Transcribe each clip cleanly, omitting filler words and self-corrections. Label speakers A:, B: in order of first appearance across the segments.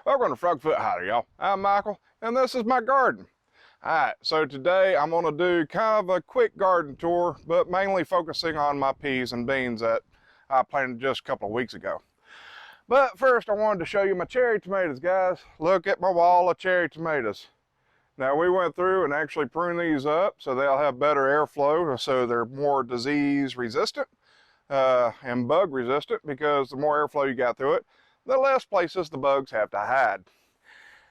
A: Welcome to Frogfoot Howdy, y'all. I'm Michael, and this is my garden. Alright, so today I'm going to do kind of a quick garden tour, but mainly focusing on my peas and beans that I planted just a couple of weeks ago. But first I wanted to show you my cherry tomatoes, guys. Look at my wall of cherry tomatoes. Now we went through and actually pruned these up so they'll have better airflow, so they're more disease resistant and bug resistant, because the more airflow you got through it, the less places the bugs have to hide.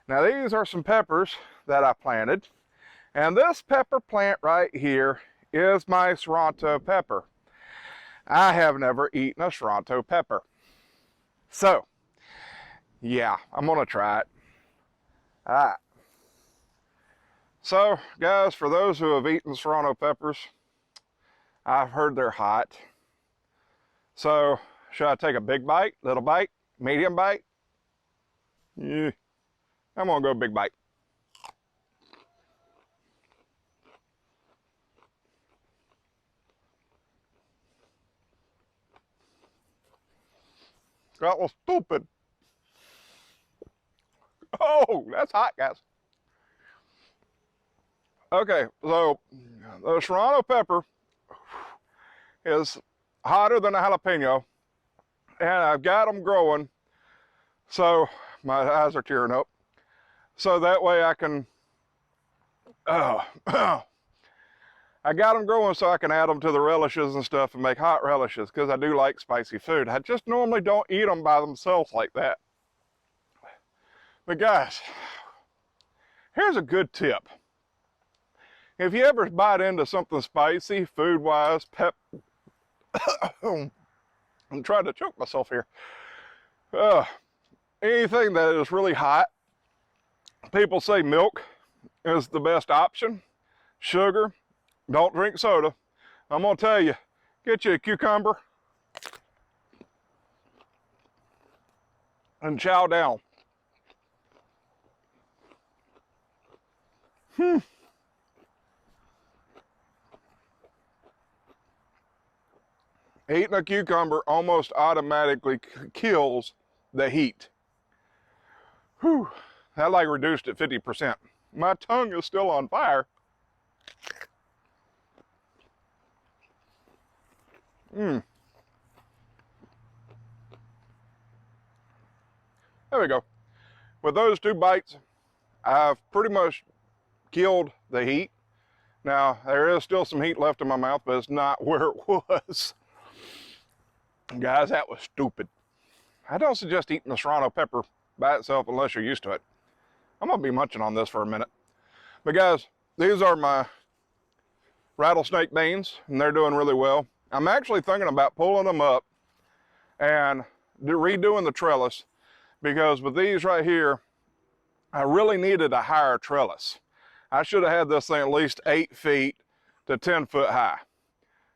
A: Now these are some peppers that I planted, and this pepper plant right here is my Serrano pepper. I have never eaten a Serrano pepper, so yeah, I'm gonna try it. All right. So guys, for those who have eaten Serrano peppers, I've heard they're hot. So should I take a big bite, little bite, medium bite? Yeah, I'm gonna go big bite. That was stupid. Oh, that's hot, guys. Okay, so the Serrano pepper is hotter than a jalapeno, and I've got them growing, so my eyes are tearing up. So that way I can, I got them growing so I can add them to the relishes and stuff and make hot relishes, because I do like spicy food. I just normally don't eat them by themselves like that. But guys, here's a good tip. If you ever bite into something spicy, food-wise, I'm trying to choke myself here. Anything that is really hot, people say milk is the best option. Sugar, don't drink soda. I'm gonna tell you, get you a cucumber and chow down. Eating a cucumber almost automatically kills the heat. Whew, that like reduced it 50%. My tongue is still on fire. There we go. With those two bites, I've pretty much killed the heat. Now, there is still some heat left in my mouth, but it's not where it was. Guys, that was stupid. I don't suggest eating the Serrano pepper by itself unless you're used to it. I'm gonna be munching on this for a minute. But guys, these are my rattlesnake beans, and they're doing really well. I'm actually thinking about pulling them up and redoing the trellis, because with these right here, I really needed a higher trellis. I should have had this thing at least 8 feet to 10 foot high.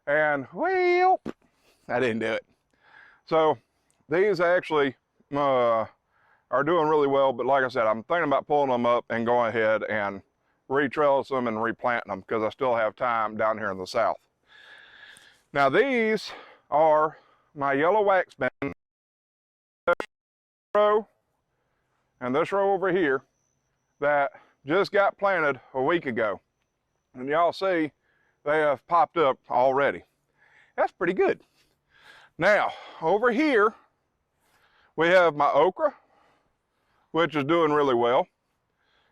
A: And, well, I didn't do it. So these actually are doing really well, but like I said, I'm thinking about pulling them up and going ahead and re-trellis them and replanting them, because I still have time down here in the south. Now these are my yellow wax beans. This row and this row over here that just got planted a week ago. And y'all see they have popped up already. That's pretty good. Now, over here, we have my okra, which is doing really well.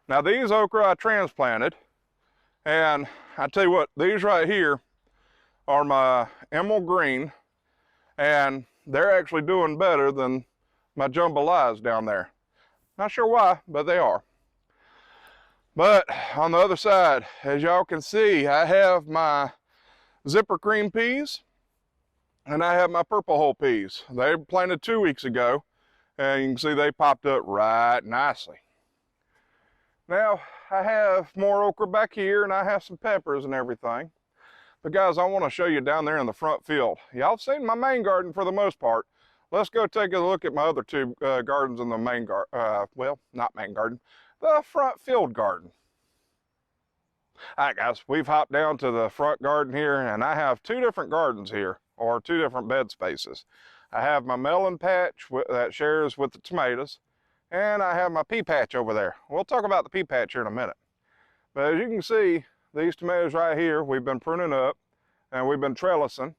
A: Now, these okra I transplanted, and I tell you what, these right here are my emerald green, and they're actually doing better than my jambalayas down there. Not sure why, but they are. But on the other side, as y'all can see, I have my zipper cream peas, and I have my purple hull peas. They were planted 2 weeks ago, and you can see they popped up right nicely. Now, I have more okra back here, and I have some peppers and everything. But guys, I want to show you down there in the front field. Y'all have seen my main garden for the most part. Let's go take a look at my other two gardens in the main garden. Well, not main garden, the front field garden. All right, guys, we've hopped down to the front garden here, and I have 2 different gardens here, or 2 different bed spaces. I have my melon patch that shares with the tomatoes, and I have my pea patch over there. We'll talk about the pea patch here in a minute. But as you can see, these tomatoes right here, we've been pruning up and we've been trellising.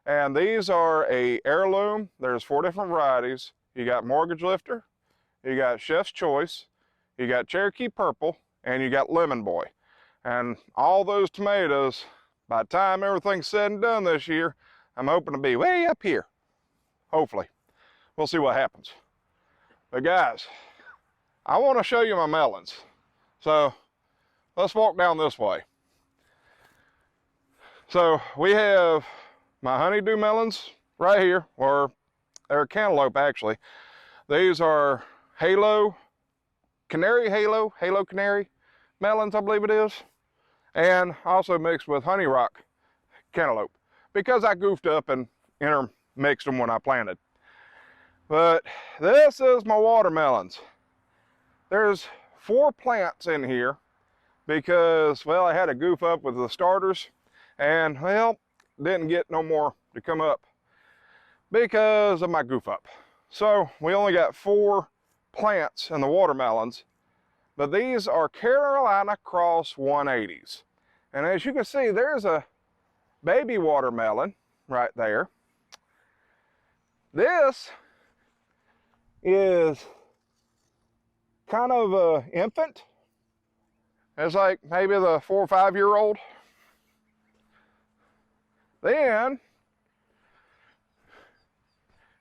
A: And these are a heirloom. There's 4 different varieties. You got Mortgage Lifter, you got Chef's Choice, you got Cherokee Purple, and you got Lemon Boy. And all those tomatoes, by the time everything's said and done this year, I'm hoping to be way up here. Hopefully. We'll see what happens. But guys, I want to show you my melons. So let's walk down this way. So we have my honeydew melons right here, or they're cantaloupe actually. These are halo canary melons, I believe it is. And also mixed with honey rock cantaloupe, because I goofed up and intermixed them when I planted. But this is my watermelons. There's 4 plants in here because, well, I had a goof up with the starters and, well, didn't get no more to come up because of my goof up. So we only got 4 plants in the watermelons, but these are Carolina Cross 180s. And as you can see, there's a baby watermelon right there. This is kind of an infant. It's like maybe the 4 or 5 year old. Then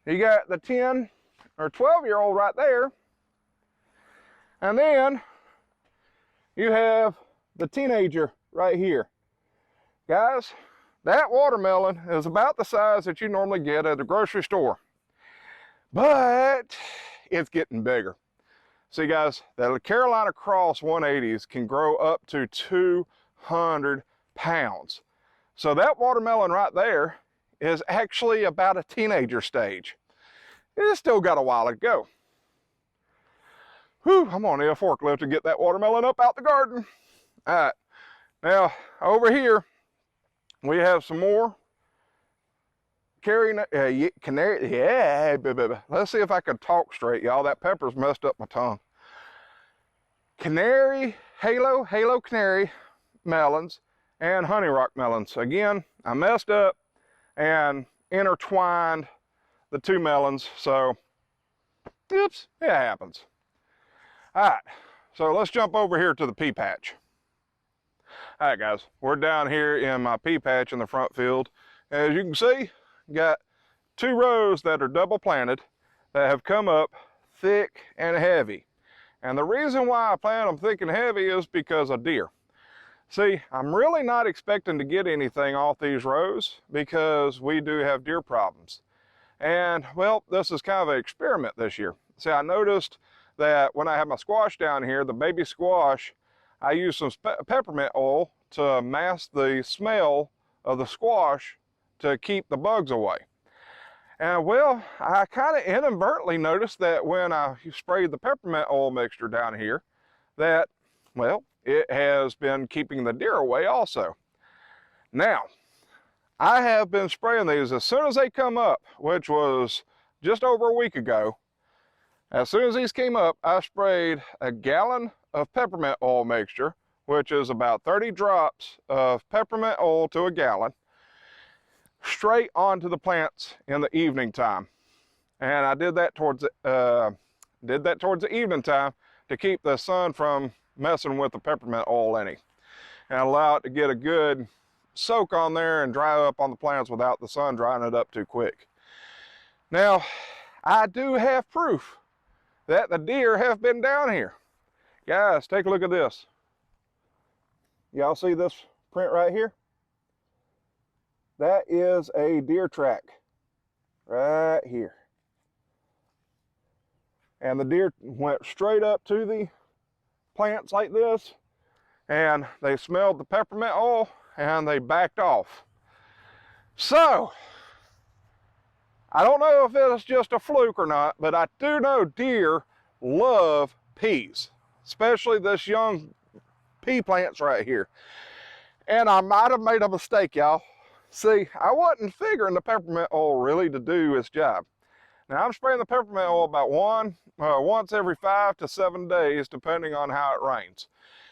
A: you got the 10 or 12 year old right there. And then you have the teenager right here. Guys, that watermelon is about the size that you normally get at the grocery store. But it's getting bigger. See guys, the Carolina Cross 180s can grow up to 200 pounds. So that watermelon right there is actually about a teenager stage. It's still got a while to go. Whew, I'm gonna need a forklift to get that watermelon up out the garden. All right, now over here, we have some more canary, yeah, let's see if I can talk straight, y'all. That pepper's messed up my tongue. Halo canary melons and honey rock melons. Again, I messed up and intertwined the 2 melons, so oops, it happens. All right, so let's jump over here to the pea patch. All right guys, we're down here in my pea patch in the front field. As you can see, got 2 rows that are double planted that have come up thick and heavy. And the reason why I plant them thick and heavy is because of deer. See, I'm really not expecting to get anything off these rows because we do have deer problems. And well, this is kind of an experiment this year. See, I noticed that when I have my squash down here, the baby squash, I use some peppermint oil to mask the smell of the squash to keep the bugs away. And well, I kind of inadvertently noticed that when I sprayed the peppermint oil mixture down here, that, well, it has been keeping the deer away also. Now, I have been spraying these as soon as they come up, which was just over a week ago. As soon as these came up, I sprayed a gallon of peppermint oil mixture, which is about 30 drops of peppermint oil to a gallon, straight onto the plants in the evening time. And I did that towards the evening time to keep the sun from messing with the peppermint oil any, and allow it to get a good soak on there and dry up on the plants without the sun drying it up too quick. Now, I do have proof that the deer have been down here. Guys, take a look at this. Y'all see this print right here? That is a deer track right here. And the deer went straight up to the plants like this, and they smelled the peppermint oil and they backed off. So, I don't know if it's just a fluke or not, but I do know deer love peas, especially this young pea plants right here. And I might have made a mistake, y'all. See, I wasn't figuring the peppermint oil really to do its job. Now I'm spraying the peppermint oil about once every 5 to 7 days, depending on how it rains.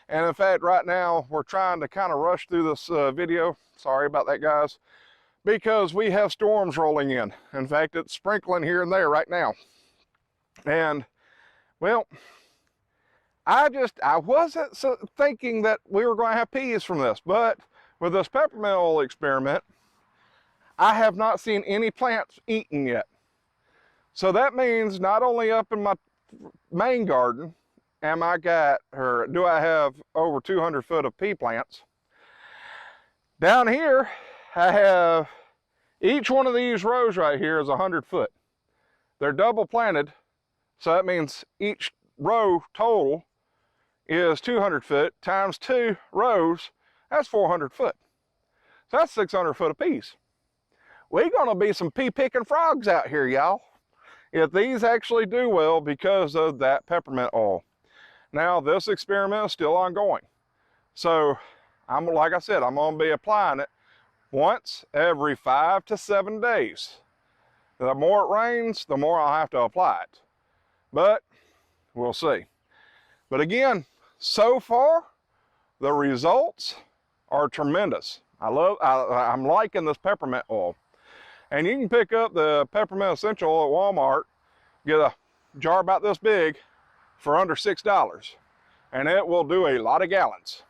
A: And in fact, right now we're trying to kind of rush through this video. Sorry about that, guys, because we have storms rolling in. In fact, it's sprinkling here and there right now. And well, I wasn't thinking that we were going to have peas from this, but with this peppermint oil experiment, I have not seen any plants eaten yet. So that means not only up in my main garden do I have over 200 foot of pea plants. Down here, I have each one of these rows right here is 100 foot. They're double planted, so that means each row total is 200 foot times 2 rows, that's 400 foot. So that's 600 foot of peas. We're gonna be some pea picking frogs out here, y'all, if these actually do well because of that peppermint oil. Now, this experiment is still ongoing. So, like I said, I'm gonna be applying it once every 5 to 7 days. The more it rains, the more I'll have to apply it. But, we'll see. But again, so far, the results are tremendous. I'm liking this peppermint oil. And you can pick up the peppermint essential oil at Walmart, get a jar about this big for under $6, and it will do a lot of gallons.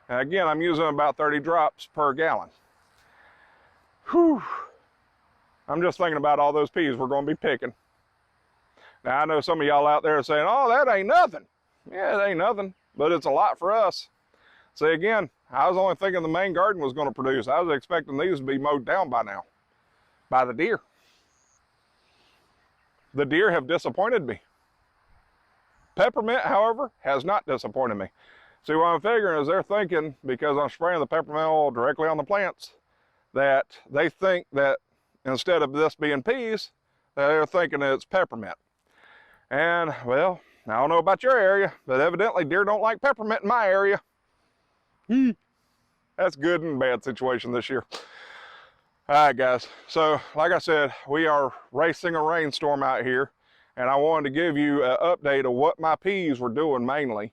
A: And again, I'm using about 30 drops per gallon. Whew. I'm just thinking about all those peas we're going to be picking. Now, I know some of y'all out there are saying, oh, that ain't nothing. Yeah, it ain't nothing, but it's a lot for us. See, again, I was only thinking the main garden was going to produce. I was expecting these to be mowed down by now, by the deer. The deer have disappointed me. Peppermint, however, has not disappointed me. See, what I'm figuring is they're thinking, because I'm spraying the peppermint oil directly on the plants, that they think that instead of this being peas, they're thinking it's peppermint. And, well, I don't know about your area, but evidently deer don't like peppermint in my area. That's good and bad situation this year. All right, guys. So, like I said, we are racing a rainstorm out here, and I wanted to give you an update of what my peas were doing mainly,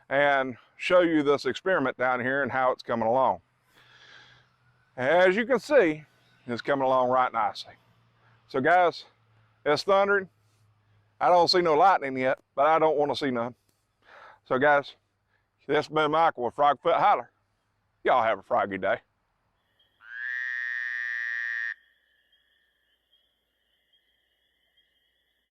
A: and show you this experiment down here and how it's coming along. As you can see, it's coming along right nicely. So, guys, it's thundering. I don't see no lightning yet, but I don't want to see none. So, guys, this has been Michael with Frogfoot Holler. Y'all have a froggy day.